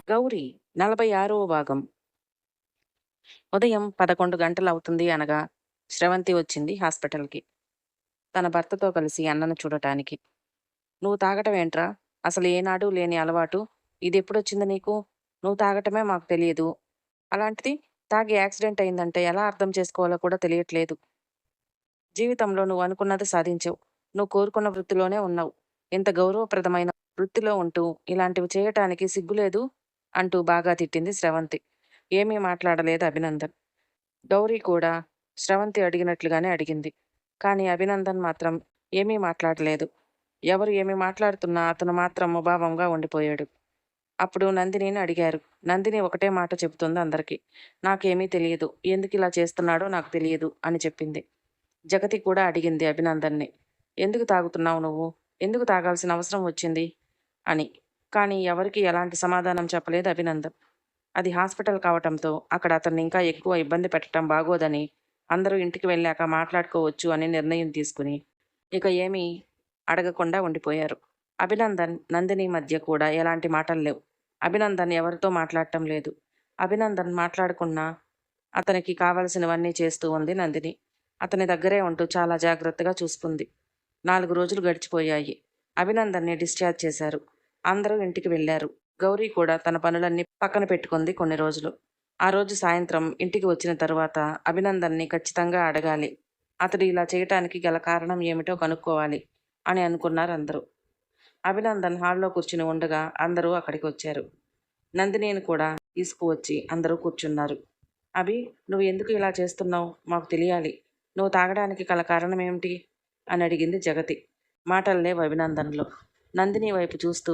గౌరీ 46వ భాగం. ఉదయం 11 గంటలవుతుంది అనగా స్రవంతి వచ్చింది హాస్పిటల్‌కి. తన భర్తతో కలిసి అన్నను చూడటానికి. "నువ్వు తాగటమేంట్రా? అసలు ఏనాడూ లేని అలవాటు. ఇదెప్పుడొచ్చింది నీకు? నువ్వు తాగటమే మాకు తెలియదు. అలాంటిది తాగి యాక్సిడెంట్ అయిందంటే ఎలా అర్థం చేసుకోవాలో కూడా తెలియట్లేదు. జీవితంలో నువ్వు అనుకున్నది సాధించావు. నువ్వు కోరుకున్న వృత్తిలోనే ఉన్నావు. ఇంత గౌరవప్రదమైన వృత్తిలో ఉంటూ ఇలాంటివి చేయటానికి సిగ్గులేదు" అంటూ బాగా తిట్టింది స్రవంతి. ఏమీ మాట్లాడలేదు అభినందన్. గౌరీ కూడా స్రవంతి అడిగినట్లుగానే అడిగింది. కానీ అభినందన్ మాత్రం ఏమీ మాట్లాడలేదు. ఎవరు ఏమి మాట్లాడుతున్నా అతను మాత్రం ముభావంగా ఉండిపోయాడు. అప్పుడు నందినిని అడిగారు. నందిని ఒకటే మాట చెబుతుంది అందరికీ. "నాకేమీ తెలియదు. ఎందుకిలా చేస్తున్నాడో నాకు తెలియదు" అని చెప్పింది. జగతి కూడా అడిగింది అభినందన్ని. "ఎందుకు తాగుతున్నావు నువ్వు? ఎందుకు తాగాల్సిన అవసరం వచ్చింది?" అని. కానీ ఎవరికీ ఎలాంటి సమాధానం చెప్పలేదు అభినందన్. అది హాస్పిటల్ కావటంతో అక్కడ అతన్ని ఇంకా ఎక్కువ ఇబ్బంది పెట్టడం బాగోదని అందరూ ఇంటికి వెళ్ళాక మాట్లాడుకోవచ్చు అని నిర్ణయం తీసుకుని ఇక ఏమీ అడగకుండా ఉండిపోయారు. అభినందన్, నందిని మధ్య కూడా ఎలాంటి మాటలు లేవు. అభినందన్ ఎవరితో మాట్లాడటం లేదు. అభినందన్ మాట్లాడుకున్నా అతనికి కావలసినవన్నీ చేస్తూ ఉంది నందిని. అతని దగ్గరే ఉంటూ చాలా జాగ్రత్తగా చూసుకుంది. 4 రోజులు గడిచిపోయాయి. అభినందన్ని డిశ్చార్జ్ చేశారు. అందరూ ఇంటికి వెళ్ళారు. గౌరీ కూడా తన పనులన్నీ పక్కన పెట్టుకుంది కొన్ని రోజులు. ఆ రోజు సాయంత్రం ఇంటికి వచ్చిన తరువాత అభినందన్ని ఖచ్చితంగా అడగాలి. అతడు ఇలా చేయటానికి గల కారణం ఏమిటో కనుక్కోవాలి అని అనుకున్నారు అందరూ. అభినందన్ హాల్లో కూర్చుని ఉండగా అందరూ అక్కడికి వచ్చారు. నందినిని కూడా తీసుకువచ్చి అందరూ కూర్చున్నారు. "అభి, నువ్వు ఎందుకు ఇలా చేస్తున్నావు? మాకు తెలియాలి. నువ్వు తాగడానికి గల కారణం ఏమిటి?" అని అడిగింది జగతి. మాటలు లేవు అభినందన్లో. నందిని వైపు చూస్తూ,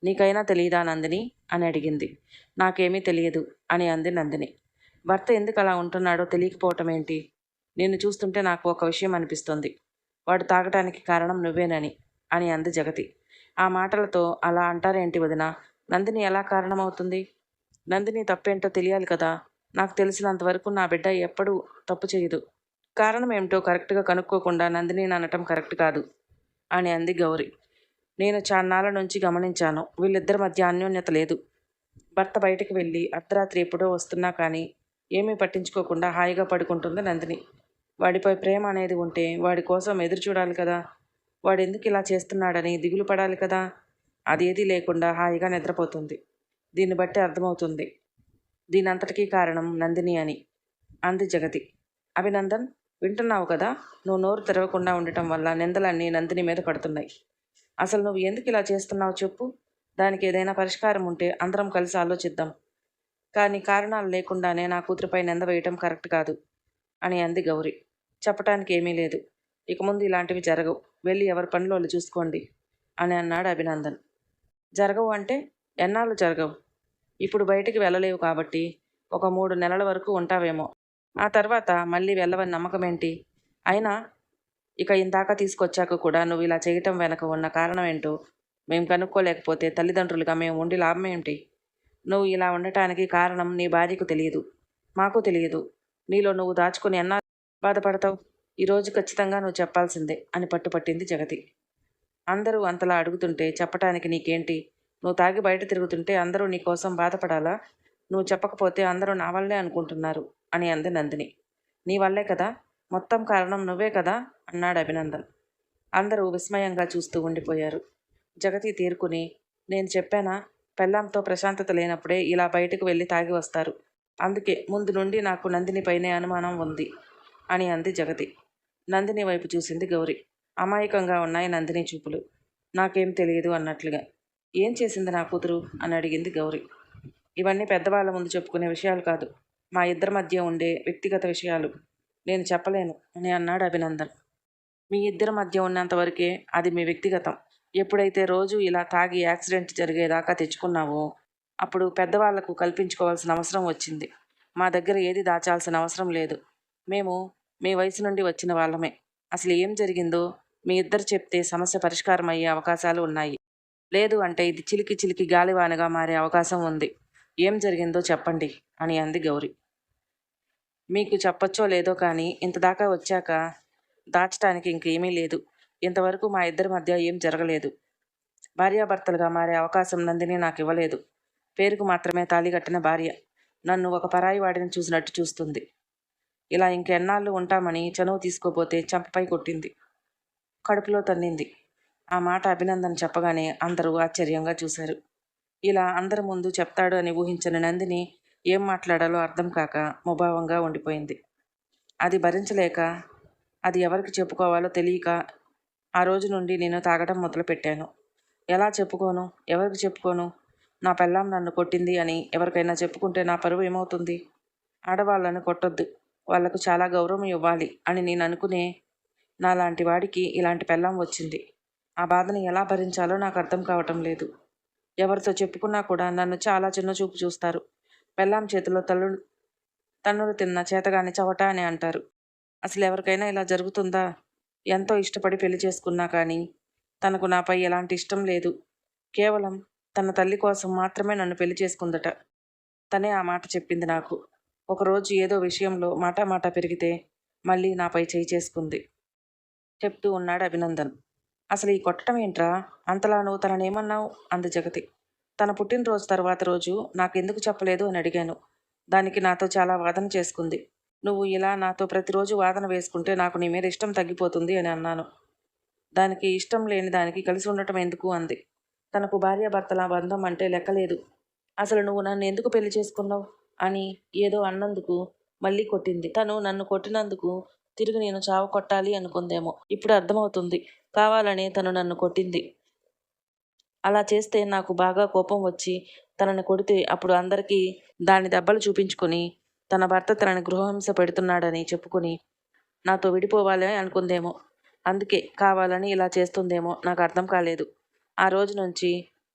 "నీకైనా తెలియదా నందిని?" అని అడిగింది. "నాకేమీ తెలియదు" అని అంది నందిని. "భర్త ఎందుకు అలా ఉంటున్నాడో తెలియకపోవటం ఏంటి? నిన్ను చూస్తుంటే నాకు ఒక విషయం అనిపిస్తుంది. వాడు తాగటానికి కారణం నువ్వేనని" అని అంది జగతి. "ఆ మాటలతో అలా అంటారేంటి వదినా? నందిని ఎలా కారణమవుతుంది? నందిని తప్పేంటో తెలియాలి కదా. నాకు తెలిసినంత వరకు నా బిడ్డ ఎప్పుడూ తప్పు చేయదు. కారణం ఏమిటో కరెక్ట్గా కనుక్కోకుండా నందిని అనటం కరెక్ట్ కాదు" అని అంది గౌరి. "నేను చాన్నాళ్ళ నుంచి గమనించాను. వీళ్ళిద్దరి మధ్య అన్యోన్యత లేదు. భర్త బయటికి వెళ్ళి అర్ధరాత్రి ఎప్పుడో వస్తున్నా కానీ ఏమీ పట్టించుకోకుండా హాయిగా పడుకుంటుంది నందిని. వాడిపై ప్రేమ అనేది ఉంటే వాడి కోసం ఎదురు చూడాలి కదా. వాడెందుకు ఇలా చేస్తున్నాడని దిగులు పడాలి కదా. అదేదీ లేకుండా హాయిగా నిద్రపోతుంది. దీన్ని బట్టి అర్థమవుతుంది దీనంతటికీ కారణం నందిని అని" అంది జగతి. "అభినందన్, వింటున్నావు కదా. నువ్వు నోరు తెరవకుండా ఉండటం వల్ల నిందలన్నీ నందిని మీద పడుతున్నాయి. అసలు నువ్వు ఎందుకు ఇలా చేస్తున్నావు చెప్పు. దానికి ఏదైనా పరిష్కారం ఉంటే అందరం కలిసి ఆలోచిద్దాం. కానీ కారణాలు లేకుండానే నా కూతురిపై నింద వేయటం కరెక్ట్ కాదు" అని అంది గౌరి. "చెప్పటానికి ఏమీ లేదు. ఇక ముందు ఇలాంటివి జరగవు. వెళ్ళి ఎవరి పనులు వాళ్ళు చూసుకోండి" అని అన్నాడు అభినందన్. "జరగవు అంటే ఎన్నాళ్ళు జరగవు? ఇప్పుడు బయటికి వెళ్ళలేవు కాబట్టి ఒక 3 నెలల వరకు ఉంటావేమో. ఆ తర్వాత మళ్ళీ వెళ్ళవని నమ్మకం ఏంటి? అయినా ఇక ఇందాక తీసుకొచ్చాక కూడా నువ్వు ఇలా చేయటం వెనక ఉన్న కారణం ఏంటో మేము కనుక్కోలేకపోతే తల్లిదండ్రులుగా మేము ఉండి లాభం ఏంటి? నువ్వు ఇలా ఉండటానికి కారణం నీ భార్యకు తెలియదు, మాకు తెలియదు. నీలో నువ్వు దాచుకుని ఎన్నాళ్ళు బాధపడతావు? ఈరోజు ఖచ్చితంగా నువ్వు చెప్పాల్సిందే" అని పట్టుపట్టింది జగతి. "అందరూ అంతలా అడుగుతుంటే చెప్పటానికి నీకేంటి? నువ్వు తాగి బయట తిరుగుతుంటే అందరూ నీ కోసం బాధపడాలా? నువ్వు చెప్పకపోతే అందరూ నా వల్లే అనుకుంటున్నారు" అని అంది నందిని. "నీ వల్లే కదా. మొత్తం కారణం నువ్వే కదా" అన్నాడు అభినందన్. అందరూ విస్మయంగా చూస్తూ ఉండిపోయారు. జగతి తేరుకుని, "నేను చెప్పానా? పెళ్ళాంతో ప్రశాంతత లేనప్పుడే ఇలా బయటకు వెళ్ళి తాగి వస్తారు. అందుకే ముందు నుండి నాకు నందిని పైనే అనుమానం ఉంది" అని అంది జగతి. నందిని వైపు చూసింది గౌరి. అమాయకంగా ఉన్నాయి నందిని చూపులు. "నాకేం తెలియదు" అన్నట్లుగా. "ఏం చేసింది నా కూతురు?" అని అడిగింది గౌరి. "ఇవన్నీ పెద్దవాళ్ళ ముందు చెప్పుకునే విషయాలు కాదు. మా ఇద్దరి మధ్య ఉండే వ్యక్తిగత విషయాలు. నేను చెప్పలేను" అని అన్నాడు అభినందన్. "మీ ఇద్దరి మధ్య ఉన్నంత వరకే అది మీ వ్యక్తిగతం. ఎప్పుడైతే రోజు ఇలా తాగి యాక్సిడెంట్ జరిగేదాకా తెచ్చుకున్నావో అప్పుడు పెద్దవాళ్లకు కల్పించుకోవాల్సిన అవసరం వచ్చింది. మా దగ్గర ఏది దాచాల్సిన అవసరం లేదు. మేము మీ వయసు నుండి వచ్చిన వాళ్ళమే. అసలు ఏం జరిగిందో మీ ఇద్దరు చెప్తే సమస్య పరిష్కారం అయ్యే అవకాశాలు ఉన్నాయి. లేదు అంటే ఇది చిలికి చిలికి గాలివానగా మారే అవకాశం ఉంది. ఏం జరిగిందో చెప్పండి" అని అంది గౌరి. "మీకు చెప్పొచ్చో లేదో కానీ ఇంతదాకా వచ్చాక దాచటానికి ఇంకేమీ లేదు. ఇంతవరకు మా ఇద్దరి మధ్య ఏం జరగలేదు. భార్యాభర్తలుగా మారే అవకాశం నందిని నాకు ఇవ్వలేదు. పేరుకు మాత్రమే తాళి కట్టిన భార్య నన్ను ఒక పరాయి వాడిని చూసినట్టు చూస్తుంది. ఇలా ఇంకెన్నాళ్ళు ఉంటామని చనువు తీసుకోపోతే చంపపై కొట్టింది. కడుపులో తన్నింది. ఆ మాట అభినందన్ చెప్పగానే అందరూ ఆశ్చర్యంగా చూశారు. ఇలా అందరి ముందు చెప్తాడు అని ఊహించిన నందిని ఏం మాట్లాడాలో అర్థం కాక ముభావంగా ఉండిపోయింది. అది భరించలేక, అది ఎవరికి చెప్పుకోవాలో తెలియక ఆ రోజు నుండి నేను తాగడం మొదలుపెట్టాను. ఎలా చెప్పుకోను? ఎవరికి చెప్పుకోను? నా పెళ్ళాం నన్ను కొట్టింది అని ఎవరికైనా చెప్పుకుంటే నా పరువు ఏమవుతుంది? ఆడవాళ్ళను కొట్టొద్దు, వాళ్లకు చాలా గౌరవం ఇవ్వాలి అని నేను అనుకునే నాలాంటి వాడికి ఇలాంటి పెళ్ళాం వచ్చింది. ఆ బాధని ఎలా భరించాలో నాకు అర్థం కావటం లేదు. ఎవరితో చెప్పుకున్నా కూడా నన్ను చాలా చిన్నచూపు చూస్తారు. పెళ్ళాం చేతిలో తన్నులు తిన్న చేతగాని చవట అని అంటారు. అసలు ఎవరికైనా ఇలా జరుగుతుందా? ఎంతో ఇష్టపడి పెళ్లి చేసుకున్నా కానీ తనకు నాపై ఎలాంటి ఇష్టం లేదు. కేవలం తన తల్లి కోసం మాత్రమే నన్ను పెళ్లి చేసుకుందట. తనే ఆ మాట చెప్పింది నాకు. ఒకరోజు ఏదో విషయంలో మాట పెరిగితే మళ్ళీ నాపై చేయి చేసుకుంది చెప్తూ ఉన్నాడు అభినందన్. అసలు ఈ కొట్టడం ఏంట్రా? అంతలా నువ్వు తననేమన్నావు? అంది జగతి. తన పుట్టినరోజు తర్వాత రోజు నాకెందుకు చెప్పలేదు అని అడిగాను. దానికి నాతో చాలా వాదన చేసుకుంది. నువ్వు ఇలా నాతో ప్రతిరోజు వాదన వేసుకుంటే నాకు నీ మీద ఇష్టం తగ్గిపోతుంది అని అన్నాను. దానికి ఇష్టం లేని దానికి కలిసి ఉండటం ఎందుకు అంది. తనకు భార్యాభర్తల బంధం అంటే లెక్కలేదు. అసలు నువ్వు నన్ను ఎందుకు పెళ్లి చేసుకున్నావు అని ఏదో అన్నందుకు మళ్ళీ కొట్టింది. తను నన్ను కొట్టినందుకు తిరిగి నేను చావు కొట్టాలి అనుకుందేమో. ఇప్పుడు అర్థమవుతుంది. కావాలని తను నన్ను కొట్టింది. అలా చేస్తే నాకు బాగా కోపం వచ్చి తనని కొడితే అప్పుడు అందరికీ దాని దెబ్బలు చూపించుకొని తన భర్త తనని గృహహింస పెడుతున్నాడని చెప్పుకొని నాతో విడిపోవాలి అనుకుందేమో. అందుకే కావాలని ఇలా చేస్తుందేమో. నాకు అర్థం కాలేదు. ఆ రోజు నుంచి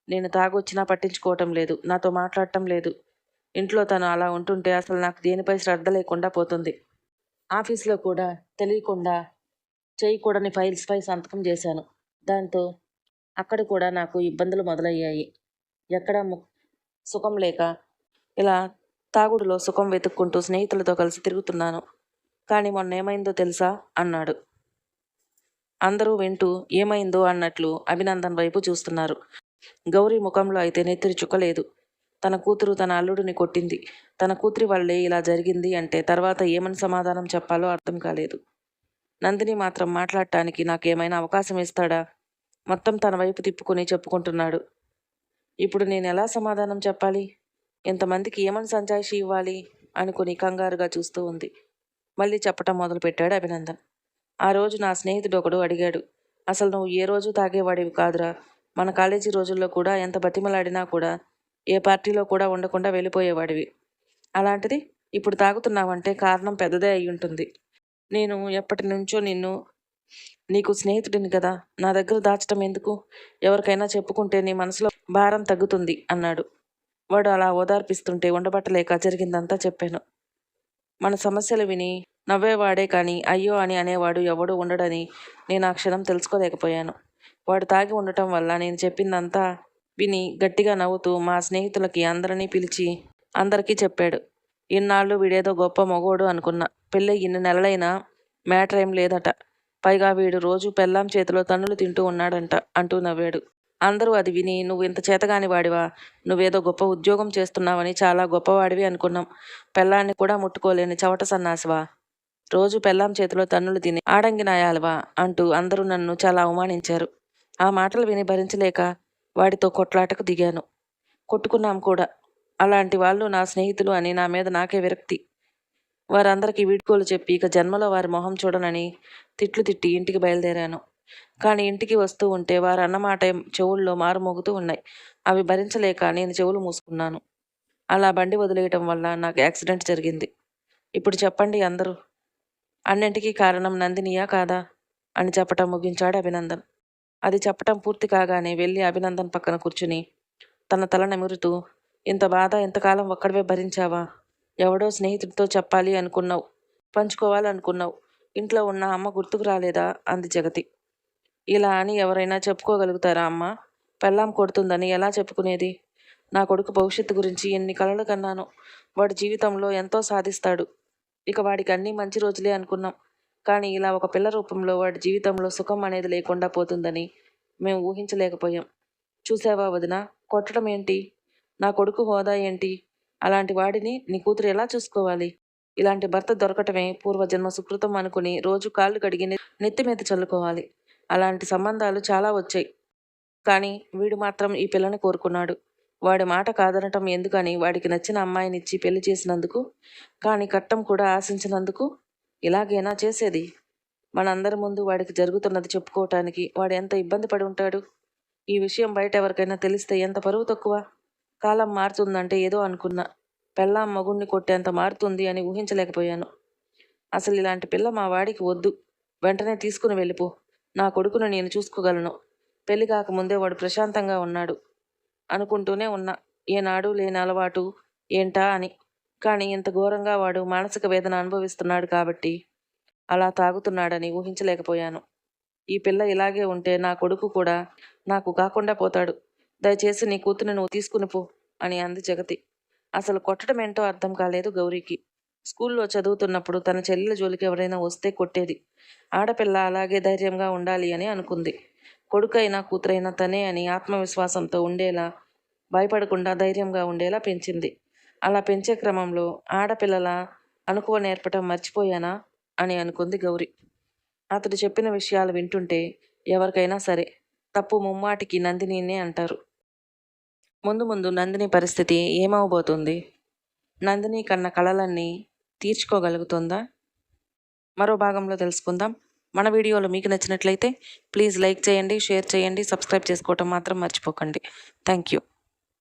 నేను తాగొచ్చినా పట్టించుకోవటం లేదు, నాతో మాట్లాడటం లేదు. ఇంట్లో తను అలా ఉంటుంటే అసలు నాకు దేనిపై శ్రద్ధ లేకుండా పోతుంది. ఆఫీస్లో కూడా తెలియకుండా చేయకూడని ఫైల్స్పై సంతకం చేశాను. దాంతో అక్కడ కూడా నాకు ఇబ్బందులు మొదలయ్యాయి. ఎక్కడ సుఖం లేక ఇలా తాగుడులో సుఖం వెతుక్కుంటూ స్నేహితులతో కలిసి తిరుగుతున్నాను. కానీ మొన్న ఏమైందో తెలుసా అన్నాడు. అందరూ వింటూ ఏమైందో అన్నట్లు అభినందన్ వైపు చూస్తున్నారు. గౌరీ ముఖంలో అయితే నెత్తిరి చుక్కలేదు. తన కూతురు తన అల్లుడిని కొట్టింది. తన కూతురి వల్లే ఇలా జరిగింది అంటే తర్వాత ఏమని సమాధానం చెప్పాలో అర్థం కాలేదు. నందిని మాత్రం మాట్లాడటానికి నాకేమైనా అవకాశం ఇస్తాడా? మొత్తం తన వైపు తిప్పుకొని చెప్పుకుంటున్నాడు. ఇప్పుడు నేను ఎలా సమాధానం చెప్పాలి? ఎంతమందికి ఏమని సంజాయిషి ఇవ్వాలి అనుకుని కంగారుగా చూస్తూ ఉంది. మళ్ళీ చెప్పటం మొదలుపెట్టాడు అభినందన్. ఆ రోజు నా స్నేహితుడు ఒకడు అడిగాడు, అసలు నువ్వు ఏ రోజు తాగేవాడివి కాదురా. మన కాలేజీ రోజుల్లో కూడా ఎంత బతిమలాడినా కూడా ఏ పార్టీలో కూడా ఉండకుండా వెళ్ళిపోయేవాడివి. అలాంటిది ఇప్పుడు తాగుతున్నావంటే కారణం పెద్దదే అయి ఉంటుంది. నేను ఎప్పటి నుంచో నీకు స్నేహితుడిని కదా, నా దగ్గర దాచటం ఎందుకు? ఎవరికైనా చెప్పుకుంటే నీ మనసులో భారం తగ్గుతుంది అన్నాడు. వాడు అలా ఓదార్పిస్తుంటే ఉండబట్టలేక జరిగిందంతా చెప్పాను. మన సమస్యలు విని నవ్వేవాడే కానీ అయ్యో అని అనేవాడు ఎవడూ ఉండడని నేను ఆ క్షణం తెలుసుకోలేకపోయాను. వాడు తాగి ఉండటం వల్ల నేను చెప్పిందంతా విని గట్టిగా నవ్వుతూ మా స్నేహితులకి అందరినీ పిలిచి అందరికీ చెప్పాడు. ఇన్నాళ్ళు వీడేదో గొప్ప మగోడు అనుకున్నా. పెళ్ళి ఇన్ని నెలలైనా మ్యాటర్ ఏం లేదట. పైగా వీడు రోజు పెళ్ళాం చేతిలో తన్నులు తింటూ ఉన్నాడంట అంటూ నవ్వాడు. అందరూ అది విని నువ్వు ఇంత చేతగాని వాడివా, నువ్వేదో గొప్ప ఉద్యోగం చేస్తున్నావని చాలా గొప్పవాడివి అనుకున్నాం. పెళ్ళాన్ని కూడా ముట్టుకోలేని చవట సన్నాసివా, రోజు పెళ్ళాం చేతిలో తన్నులు తిని ఆడంగి నాయాలవా అంటూ అందరూ నన్ను చాలా అవమానించారు. ఆ మాటలు విని భరించలేక వాడితో కొట్లాటకు దిగాను. కొట్టుకున్నాం కూడా. అలాంటి వాళ్ళు నా స్నేహితులు అని నా మీద నాకే విరక్తి. వారందరికీ వీడ్కోలు చెప్పి ఇక జన్మలో వారి మొహం చూడనని తిట్లు తిట్టి ఇంటికి బయలుదేరాను. కానీ ఇంటికి వస్తూ ఉంటే వారు అన్నమాట చెవుల్లో మారుమోగుతూ ఉన్నాయి. అవి భరించలేక నేను చెవులు మూసుకున్నాను. అలా బండి వదిలేయటం వల్ల నాకు యాక్సిడెంట్ జరిగింది. ఇప్పుడు చెప్పండి అందరూ, అన్నింటికీ కారణం నందినియా కాదా అని చెప్పటం ముగించాడు అభినందన్. అది చెప్పటం పూర్తి కాగానే వెళ్ళి అభినందన్ పక్కన కూర్చుని తన తల నిమురుతూ, ఇంత బాధ ఇంతకాలం ఒక్కడివే భరించావా? ఎవడో స్నేహితుడితో చెప్పాలి అనుకున్నావు, పంచుకోవాలనుకున్నావు. ఇంట్లో ఉన్న అమ్మ గుర్తుకు రాలేదా అంది జగతి. ఇలా అని ఎవరైనా చెప్పుకోగలుగుతారా అమ్మ? పెళ్ళాం కొడుతుందని ఎలా చెప్పుకునేది? నా కొడుకు భవిష్యత్తు గురించి ఎన్ని కలలు కన్నాను. వాడి జీవితంలో ఎంతో సాధిస్తాడు. ఇక వాడికి అన్నీ మంచి రోజులే అనుకున్నాం. కానీ ఇలా ఒక పిల్ల రూపంలో వాడి జీవితంలో సుఖం అనేది లేకుండా పోతుందని మేము ఊహించలేకపోయాం. చూసావా వదిన, కొట్టడం ఏంటి? నా కొడుకు హోదా ఏంటి? అలాంటి వాడిని నీ కూతురు ఎలా చూసుకోవాలి? ఇలాంటి భర్త దొరకటమే పూర్వజన్మ సుకృతం అనుకుని రోజు కాళ్ళు కడిగి నెత్తి మీద చల్లుకోవాలి. అలాంటి సంబంధాలు చాలా వచ్చాయి. కానీ వీడు మాత్రం ఈ పిల్లని కోరుకున్నాడు. వాడి మాట కాదనటం ఎందుకని వాడికి నచ్చిన అమ్మాయినిచ్చి పెళ్లి చేసినందుకు, కానీ కట్నం కూడా ఆశించినందుకు ఇలాగేనా చేసేది? మనందరి ముందు వాడికి జరుగుతున్నది చెప్పుకోవటానికి వాడు ఎంత ఇబ్బంది పడి ఉంటాడు? ఈ విషయం బయట ఎవరికైనా తెలిస్తే ఎంత పరువు తక్కువ? కాలం మారుతుందంటే ఏదో అనుకున్నా, పెళ్ళాం మగుణ్ణి కొట్టేంత మారుతుంది అని ఊహించలేకపోయాను. అసలు ఇలాంటి పిల్ల మా వాడికి వద్దు. వెంటనే తీసుకుని వెళ్ళిపో. నా కొడుకును నేను చూసుకోగలను. పెళ్లి కాకముందే వాడు ప్రశాంతంగా ఉన్నాడు అనుకుంటూనే ఉన్నా. ఏనాడు లేని అలవాటు ఏంటా అని. కానీ ఇంత ఘోరంగా వాడు మానసిక వేదన అనుభవిస్తున్నాడు కాబట్టి అలా తాగుతున్నాడని ఊహించలేకపోయాను. ఈ పిల్ల ఇలాగే ఉంటే నా కొడుకు కూడా నాకు కాకుండా పోతాడు. దయచేసి నీ కూతుని నువ్వు తీసుకుని పో అని అంది జగతి. అసలు కొట్టడం ఏంటో అర్థం కాలేదు గౌరీకి. స్కూల్లో చదువుతున్నప్పుడు తన చెల్లెల జోలికి ఎవరైనా వస్తే కొట్టేది. ఆడపిల్ల అలాగే ధైర్యంగా ఉండాలి అని అనుకుంది. కొడుకైనా కూతురైనా తనే అని ఆత్మవిశ్వాసంతో ఉండేలా, భయపడకుండా ధైర్యంగా ఉండేలా పెంచింది. అలా పెంచే క్రమంలో ఆడపిల్లల అణకువ నేర్పటం మర్చిపోయానా అని అనుకుంది గౌరి. అతడు చెప్పిన విషయాలు వింటుంటే ఎవరికైనా సరే తప్పు ముమ్మాటికి నందినినే అంటారు. ముందు ముందు నందిని పరిస్థితి ఏమవబోతుంది? నందిని కన్న కలలన్నీ తీర్చుకోగలుగుతుందా? మరో భాగంలో తెలుసుకుందాం. మన వీడియోలు మీకు నచ్చినట్లయితే ప్లీజ్ లైక్ చేయండి, షేర్ చేయండి, సబ్స్క్రైబ్ చేసుకోవటం మాత్రం మర్చిపోకండి. Thank you.